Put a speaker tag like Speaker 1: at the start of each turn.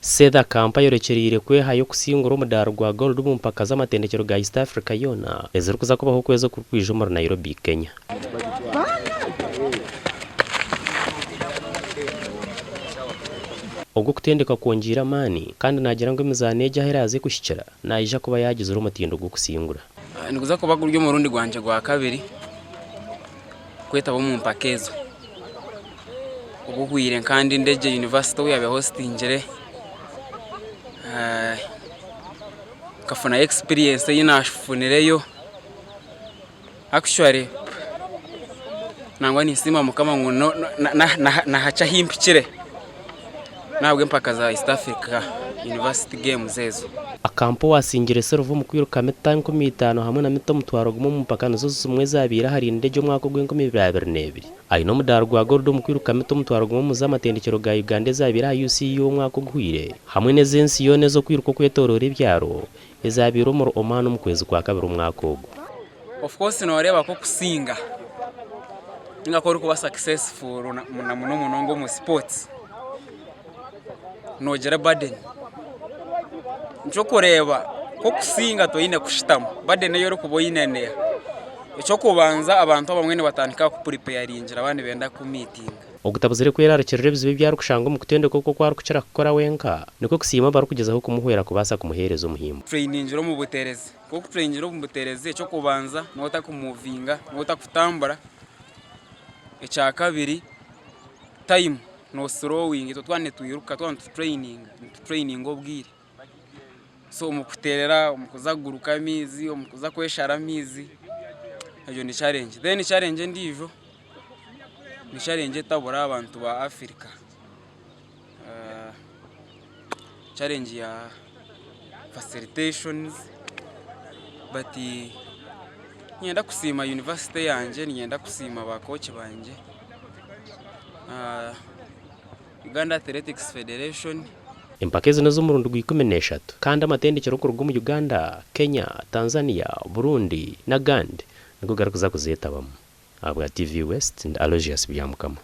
Speaker 1: Seda kampa yorekerire kwehayo kusingura umudaro gwa gold mu mpaka z'amatendekero ga East Africa yona eziri kuza kubaho kwezo kurwije muri Nairobi, Kenya. Ubwo kutendeka kongira amani kandi nagira ngo imizanege aheraze kushikira nayija kuba yagize urumutindo gwo kusingura.
Speaker 2: Nikuza kuba guryo mu rundi gwanje gwa kabiri kwetabo mu mpakezo ubwo kwire kandi ndeje university yabe hostingere kafuna experience yinashufunireyo actually nangwa nisima mukama ngo na hacha himpikire nabwe mpaka za East Africa University Games ezo
Speaker 1: akampo wasingire servo mu kwiruka meta 15 hamwe na meta mutwaro gumo mu mpaka nazo zumwe zabira hari ndeje mwako gw'2022 ayino mudaro gwa gold mu kwiruka meta mutwaro gumo mu zamatendekero ga Uganda zabira UCU mwako gwire hamwe nezensi yone zo kwiruka kwetorora ibyaro ezabiro mu Oman mu kwezi kwa kabiri umwako.
Speaker 2: Of course noreba ko kusinga ngakora kuba successful na munongo mu sports nogera baden nco kureba ko kusinga to ine kushitamo baden yo rukubo yinene ico kubanza abantu abamwe ne batandika ku preparingira abandi benda ku meeting
Speaker 1: ogutabuzire kwerarekerere bizibe byaro kushanga mu kutende koko kwaro kucara gukora wenka niko kusima baro kugezaho kumuhwera kubasa kumuhereza umuhimbo
Speaker 2: training ro mu buterezi ko training ro mu buterezi ico kubanza nota kumuvinga nota kutambara ica kabiri time no throwing to twane tuyiruka twane training obwire so umukuterera umukuzaguruka amizi umukuza kweshara amizi ajo ni challenge then challenge ndijo ni challenge tabora abantu ba Africa challenge ya facilitations but nyenda kusima university yanje nyenda kusima ba coach banje Uganda Athletics Federation
Speaker 1: impakeze nazo mu rundu rw'13 kandi amatendekero ku rugo mu Uganda, Kenya, Tanzania, Burundi na Gand niko garakuza kuzetabamo. Abwa TV West and Aloysius Byamukama.